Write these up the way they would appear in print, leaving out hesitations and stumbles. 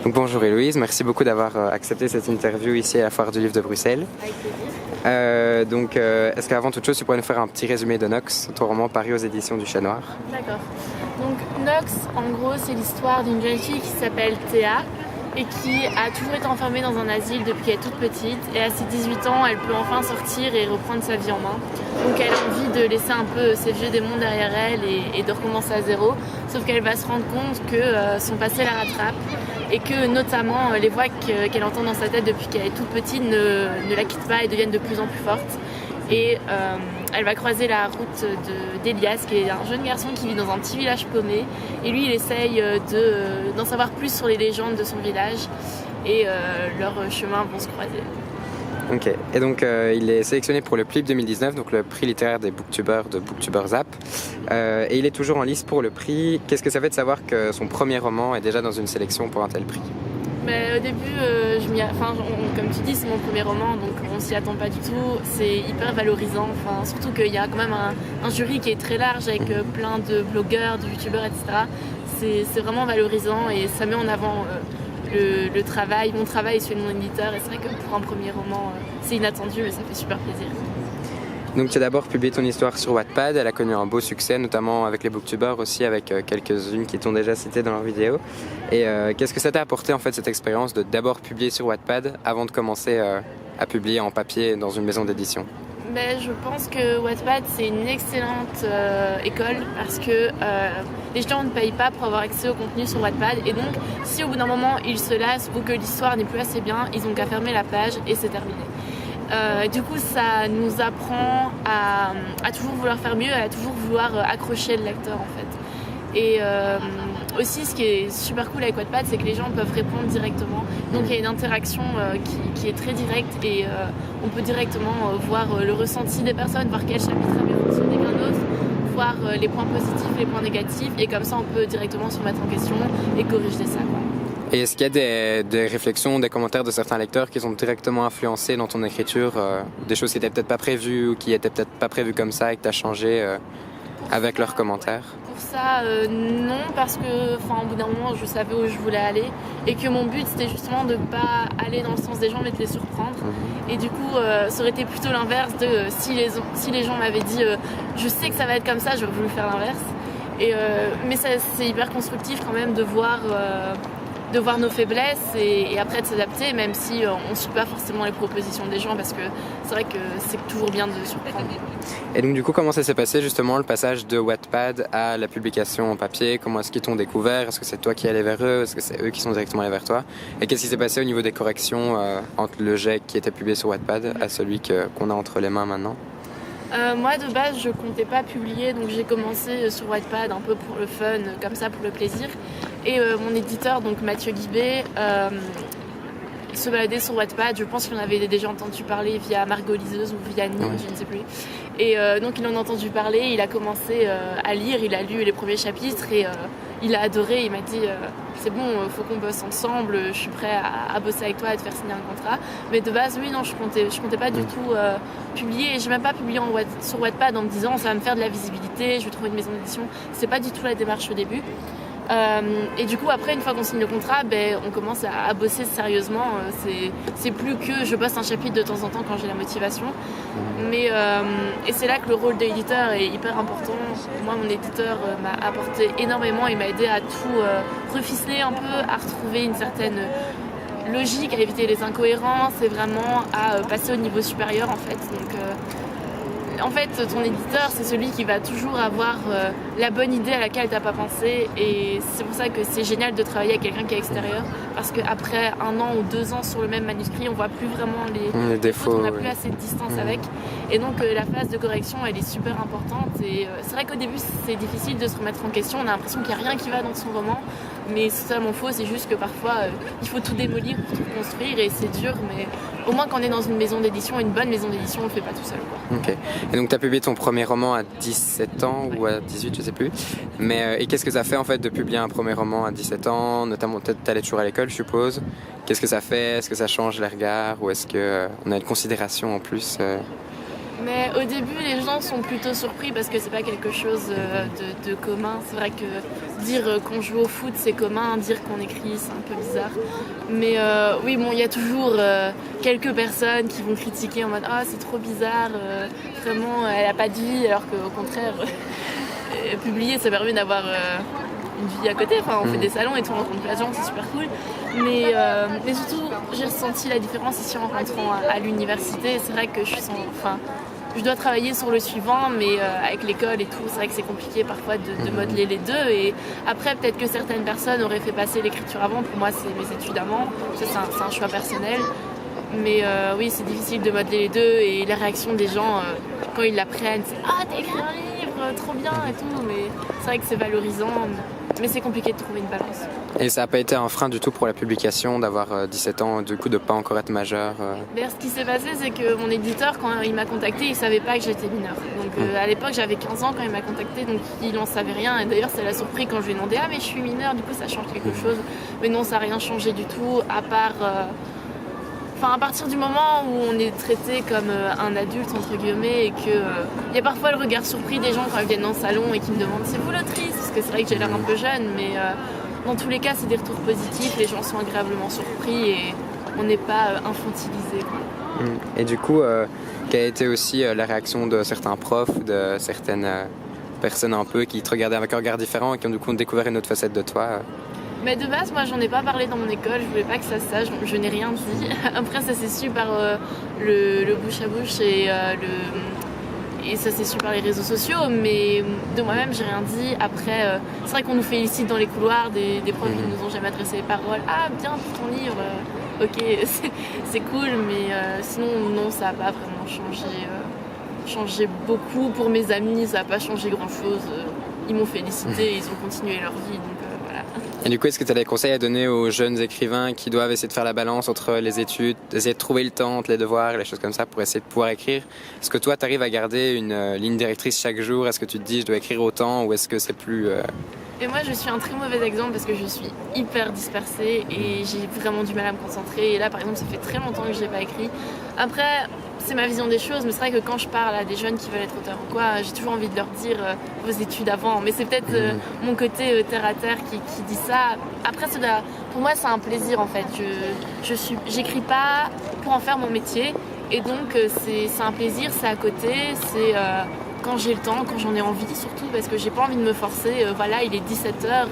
Donc, bonjour Héloïse, merci beaucoup d'avoir accepté cette interview ici à la Foire du Livre de Bruxelles. Avec plaisir. Est-ce qu'avant toute chose, tu pourrais nous faire un petit résumé de Nox, ton roman paru aux éditions du Chat Noir? D'accord. Donc Nox, en gros, c'est l'histoire d'une jeune fille qui s'appelle Théa et qui a toujours été enfermée dans un asile depuis qu'elle est toute petite. Et à ses 18 ans, elle peut enfin sortir et reprendre sa vie en main. Donc elle a envie de laisser un peu ses vieux démons derrière elle et de recommencer à zéro. Sauf qu'elle va se rendre compte que son passé la rattrape et que notamment les voix qu'elle entend dans sa tête depuis qu'elle est toute petite ne la quittent pas et deviennent de plus en plus fortes. Et elle va croiser la route d'Elias, qui est un jeune garçon qui vit dans un petit village paumé. Et lui, il essaye d'en savoir plus sur les légendes de son village. Et leurs chemins vont se croiser. Ok, et donc il est sélectionné pour le PLIB 2019, donc le prix littéraire des booktubers de Booktubers App. Et il est toujours en lice pour le prix. Qu'est-ce que ça fait de savoir que son premier roman est déjà dans une sélection pour un tel prix? Au début, comme tu dis, c'est mon premier roman, donc on s'y attend pas du tout. C'est hyper valorisant, surtout qu'il y a quand même un jury qui est très large avec plein de blogueurs, de youtubeurs, etc. C'est vraiment valorisant et ça met en avant le travail, mon travail et celui de mon éditeur. Et c'est vrai que pour un premier roman, c'est inattendu, mais ça fait super plaisir. Donc tu as d'abord publié ton histoire sur Wattpad, elle a connu un beau succès, notamment avec les booktubers aussi, avec quelques-unes qui t'ont déjà cité dans leurs vidéos. Et qu'est-ce que ça t'a apporté en fait cette expérience de d'abord publier sur Wattpad avant de commencer à publier en papier dans une maison d'édition? Je pense que Wattpad c'est une excellente école parce que les gens ne payent pas pour avoir accès au contenu sur Wattpad et donc si au bout d'un moment ils se lassent ou que l'histoire n'est plus assez bien, ils n'ont qu'à fermer la page et c'est terminé. Du coup, ça nous apprend à toujours vouloir faire mieux, à toujours vouloir accrocher le lecteur en fait. Et aussi, ce qui est super cool avec Wattpad, c'est que les gens peuvent répondre directement. Donc il y a une interaction qui est très directe et on peut directement voir le ressenti des personnes, voir quel chapitre a mieux fonctionné qu'un autre, voir les points positifs, les points négatifs et comme ça on peut directement se remettre en question et corriger ça, quoi. Et est-ce qu'il y a des réflexions, des commentaires de certains lecteurs qui sont directement influencés dans ton écriture, des choses qui n'étaient peut-être pas prévues ou qui n'étaient peut-être pas prévues comme ça et que tu as changé avec leurs commentaires? Pour ça, non, parce que au bout d'un moment, je savais où je voulais aller et que mon but, c'était justement de ne pas aller dans le sens des gens, mais de les surprendre. Et du coup, ça aurait été plutôt l'inverse de si les gens m'avaient dit je sais que ça va être comme ça, j'aurais voulu faire l'inverse. Mais c'est hyper constructif quand même de voir nos faiblesses et après de s'adapter, même si on ne suit pas forcément les propositions des gens, parce que c'est vrai que c'est toujours bien de surprendre. Et donc du coup, comment ça s'est passé justement le passage de Wattpad à la publication en papier? Comment est-ce qu'ils t'ont découvert? Est-ce que c'est toi qui allais vers eux? Est-ce que c'est eux qui sont directement allés vers toi? Et qu'est-ce qui s'est passé au niveau des corrections entre le jet qui était publié sur Wattpad à celui qu'on a entre les mains maintenant? Moi de base je comptais pas publier, donc j'ai commencé sur Wattpad un peu pour le fun, comme ça pour le plaisir. Et mon éditeur, donc Mathieu Guibé, se baladait sur Wattpad, je pense qu'il en avait déjà entendu parler via Margot Liseuse ou via Nîmes, je ne sais plus. Et donc il en a entendu parler, il a commencé à lire, il a lu les premiers chapitres et il a adoré, il m'a dit c'est bon, faut qu'on bosse ensemble, je suis prêt à bosser avec toi, à te faire signer un contrat. Mais de base, oui, non, je comptais pas du tout publier, et j'ai même pas publié sur Wattpad en me disant ça va me faire de la visibilité, je vais trouver une maison d'édition. C'est pas du tout la démarche au début. Et du coup après, une fois qu'on signe le contrat, on commence à bosser sérieusement. C'est plus que je bosse un chapitre de temps en temps quand j'ai la motivation. Et c'est là que le rôle de l'éditeur est hyper important. Moi, mon éditeur m'a apporté énormément et m'a aidé à tout reficeler un peu, à retrouver une certaine logique, à éviter les incohérences et vraiment à passer au niveau supérieur en fait. Donc en fait, ton éditeur, c'est celui qui va toujours avoir la bonne idée à laquelle tu n'as pas pensé. Et c'est pour ça que c'est génial de travailler avec quelqu'un qui est extérieur. Parce qu'après 1 an ou 2 ans sur le même manuscrit, on voit plus vraiment les défauts, on n'a plus assez de distance avec. Et donc la phase de correction, elle est super importante. Et c'est vrai qu'au début, c'est difficile de se remettre en question. On a l'impression qu'il n'y a rien qui va dans son roman. Mais c'est totalement faux, c'est juste que parfois, il faut tout démolir pour tout construire. Et c'est dur, mais au moins quand on est dans une maison d'édition, une bonne maison d'édition, on ne le fait pas tout seul, quoi. Ok. Et donc tu as publié ton premier roman à 17 ans ou à 18, je sais plus. Et qu'est-ce que ça fait en fait de publier un premier roman à 17 ans? Notamment, peut-être t'allais toujours à l'école, je suppose. Qu'est-ce que ça fait? Est-ce que ça change les regards? Ou est-ce qu'on a une considération en plus Mais au début, les gens sont plutôt surpris parce que c'est pas quelque chose de commun. C'est vrai que dire qu'on joue au foot, c'est commun. Dire qu'on écrit, c'est un peu bizarre. Mais oui, bon, il y a toujours quelques personnes qui vont critiquer en mode « Ah, c'est trop bizarre, vraiment, elle a pas de vie. » Alors qu'au contraire, publier, ça permet d'avoir une vie à côté. Enfin, on fait des salons et tout, on rencontre plein de gens, c'est super cool. Mais surtout, j'ai ressenti la différence ici en rentrant à l'université. C'est vrai que je dois travailler sur le suivant, mais avec l'école et tout, c'est vrai que c'est compliqué parfois de modeler les deux. Et après, peut-être que certaines personnes auraient fait passer l'écriture avant. Pour moi, c'est mes études avant. Ça, c'est un choix personnel. Mais oui, c'est difficile de modeler les deux. Et la réaction des gens, quand ils l'apprennent, c'est « Ah, t'as écrit un livre, trop bien !» et tout. Mais c'est vrai que c'est valorisant. Mais c'est compliqué de trouver une balance. Et ça n'a pas été un frein du tout pour la publication d'avoir 17 ans, du coup de ne pas encore être majeur D'ailleurs, ce qui s'est passé, c'est que mon éditeur, quand il m'a contacté, il ne savait pas que j'étais mineure. Donc à l'époque, j'avais 15 ans quand il m'a contacté, donc il n'en savait rien. Et d'ailleurs, ça l'a surpris quand je lui ai demandé « Ah, mais je suis mineure, du coup ça change quelque chose ?» Mais non, ça n'a rien changé du tout, à part... Enfin, à partir du moment où on est traité comme un adulte, entre guillemets, et qu'il y a parfois le regard surpris des gens quand ils viennent dans le salon et qui me demandent « C'est vous l'autrice ?» Parce que c'est vrai que j'ai l'air un peu jeune, mais dans tous les cas, c'est des retours positifs, les gens sont agréablement surpris et on n'est pas infantilisé. Et du coup, quelle a été aussi la réaction de certains profs, de certaines personnes un peu qui te regardaient avec un regard différent et qui ont du coup découvert une autre facette de toi Mais de base, moi, j'en ai pas parlé dans mon école, je voulais pas que ça se sache, donc je n'ai rien dit. Après, ça s'est su par le bouche à bouche et ça s'est su par les réseaux sociaux, mais de moi-même, j'ai rien dit. Après, c'est vrai qu'on nous félicite dans les couloirs, des profs qui nous ont jamais adressé les paroles. Ah, bien pour ton livre, ok, c'est cool, mais sinon, non, ça n'a pas vraiment changé beaucoup. Pour mes amis, ça n'a pas changé grand-chose. Ils m'ont félicité, ils ont continué leur vie, donc voilà. Et du coup, est-ce que tu as des conseils à donner aux jeunes écrivains qui doivent essayer de faire la balance entre les études, essayer de trouver le temps entre les devoirs, les choses comme ça, pour essayer de pouvoir écrire? Est-ce que toi, tu arrives à garder une ligne directrice chaque jour? Est-ce que tu te dis, je dois écrire autant, ou est-ce que c'est plus... Et moi, je suis un très mauvais exemple parce que je suis hyper dispersée et j'ai vraiment du mal à me concentrer. Et là, par exemple, ça fait très longtemps que je n'ai pas écrit. Après, c'est ma vision des choses, mais c'est vrai que quand je parle à des jeunes qui veulent être auteurs ou quoi, j'ai toujours envie de leur dire vos études avant. Mais c'est peut-être mon côté terre à terre qui dit ça. Après, pour moi, c'est un plaisir en fait. J'écris pas pour en faire mon métier. Et donc, c'est un plaisir, c'est à côté, c'est... quand j'ai le temps, quand j'en ai envie surtout, parce que j'ai pas envie de me forcer. Voilà, il est 17h,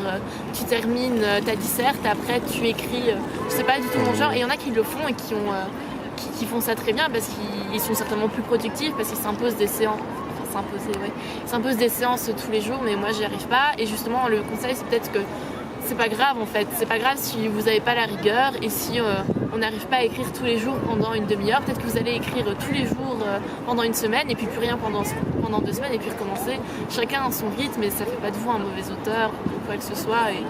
tu termines ta disserte, après tu écris. C'est pas du tout mon genre. Et il y en a qui le font et qui font ça très bien parce qu'ils sont certainement plus productifs, parce qu'ils s'imposent des séances. Ils s'imposent des séances tous les jours, mais moi j'y arrive pas. Et justement, le conseil, c'est peut-être que c'est pas grave en fait. C'est pas grave si vous n'avez pas la rigueur et si on n'arrive pas à écrire tous les jours pendant une demi-heure. Peut-être que vous allez écrire tous les jours pendant une semaine et puis plus rien pendant 2 semaines et puis recommencer. Chacun a son rythme et ça fait pas de vous un mauvais auteur ou quoi que ce soit. Et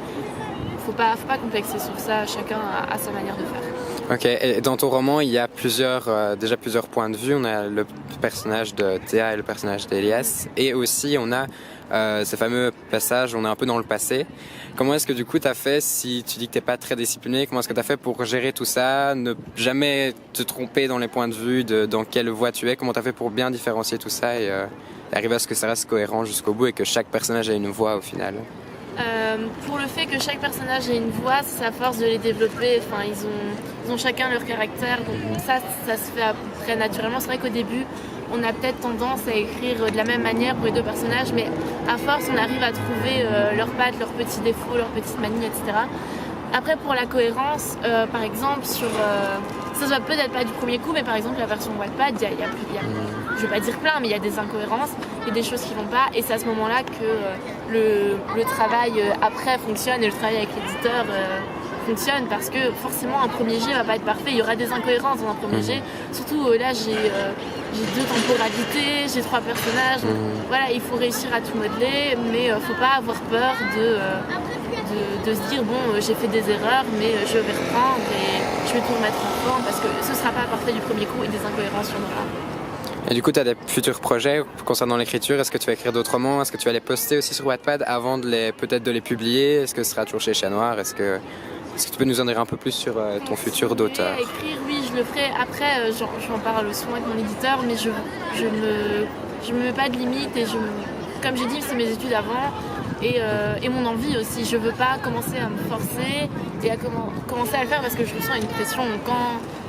faut pas complexer sur ça. Chacun a sa manière de faire. Ok, et dans ton roman, il y a déjà plusieurs points de vue. On a le personnage de Théa et le personnage d'Elias. Et aussi, on a ce fameux passage, on est un peu dans le passé. Comment est-ce que du coup tu as fait, si tu dis que tu n'es pas très discipliné, comment est-ce que tu as fait pour gérer tout ça, ne jamais te tromper dans les points de vue, dans quelle voie tu es, comment tu as fait pour bien différencier tout ça et arriver à ce que ça reste cohérent jusqu'au bout et que chaque personnage ait une voix au final? Pour le fait que chaque personnage ait une voix, c'est à force de les développer. Enfin, ils ont chacun leur caractère, donc ça se fait à peu près naturellement. C'est vrai qu'au début, on a peut-être tendance à écrire de la même manière pour les deux personnages, mais à force, on arrive à trouver leurs pattes, leurs petits défauts, leurs petites manies, etc. Après, pour la cohérence, par exemple, ça se voit peut-être pas du premier coup, mais par exemple, la version Wattpad, il y a je vais pas dire plein, mais il y a des incohérences, il y a des choses qui vont pas, et c'est à ce moment-là que le travail après fonctionne et le travail avec l'éditeur fonctionne, parce que forcément un premier jet va pas être parfait, il y aura des incohérences dans un premier jet, surtout là j'ai 2 temporalités, j'ai 3 personnages, donc voilà, il faut réussir à tout modeler, mais faut pas avoir peur de se dire bon, j'ai fait des erreurs, mais je vais reprendre et je vais tout remettre en forme, parce que ce sera pas parfait du premier coup et des incohérences il y en aura. Et du coup, tu as des futurs projets concernant l'écriture? Est-ce que tu vas écrire d'autres romans? Est-ce que tu vas les poster aussi sur Wattpad avant peut-être de les publier? Est-ce que ce sera toujours chez Chat Noir? Est-ce que tu peux nous en dire un peu plus sur ton futur d'auteur? Écrire, oui, je le ferai. Après, j'en parle souvent avec mon éditeur, mais je me mets pas de limite et comme j'ai dit, c'est mes études avant et mon envie aussi. Je veux pas commencer à me forcer et à commencer à le faire parce que je ressens une pression.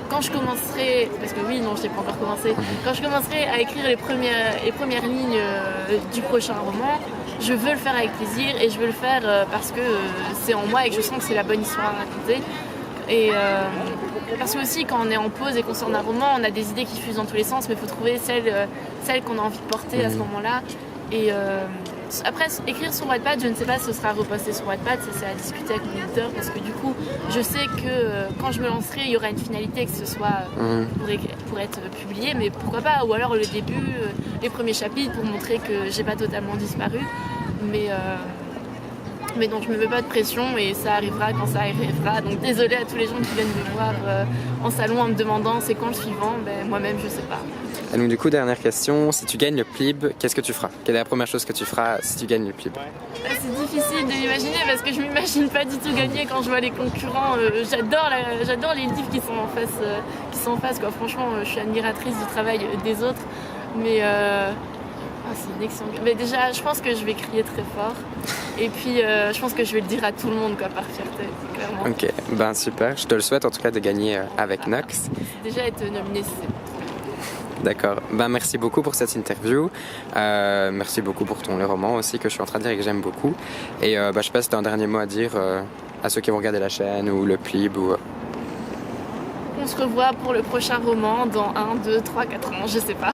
Quand je commencerai, parce que oui, non, je n'ai pas encore commencé, quand je commencerai à écrire les premières lignes du prochain roman, je veux le faire avec plaisir et je veux le faire parce que c'est en moi et que je sens que c'est la bonne histoire à raconter. Et parce que aussi, quand on est en pause et qu'on sort d'un roman, on a des idées qui fusent dans tous les sens, mais il faut trouver celle qu'on a envie de porter à ce moment-là. Et après, écrire sur Wattpad, je ne sais pas si ce sera reposté sur Wattpad, ça c'est à discuter avec mon éditeur parce que du coup, je sais que quand je me lancerai, il y aura une finalité que ce soit pour être publié, mais pourquoi pas, ou alors le début, les premiers chapitres pour montrer que j'ai pas totalement disparu. Mais donc je me mets pas de pression et ça arrivera quand ça arrivera. Donc désolée à tous les gens qui viennent me voir en salon en me demandant c'est quand le suivant, moi-même je sais pas. Et donc du coup, dernière question, si tu gagnes le PLIB, qu'est-ce que tu feras? Quelle est la première chose que tu feras si tu gagnes le PLIB? C'est difficile de l'imaginer parce que je m'imagine pas du tout gagner quand je vois les concurrents. J'adore les livres qui sont en face, quoi. Franchement, je suis admiratrice du travail des autres, mais c'est une excellente... Mais déjà, je pense que je vais crier très fort. Et puis, je pense que je vais le dire à tout le monde, quoi, par fierté, clairement. Ok, ben super. Je te le souhaite en tout cas de gagner avec Nox. Déjà être nominé, c'est... D'accord. Ben merci beaucoup pour cette interview. Merci beaucoup pour le roman aussi que je suis en train de dire et que j'aime beaucoup. Et je sais pas si tu as un dernier mot à dire à ceux qui vont regarder la chaîne ou le PLIB ou... On se revoit pour le prochain roman dans 1, 2, 3, 4 ans, je sais pas.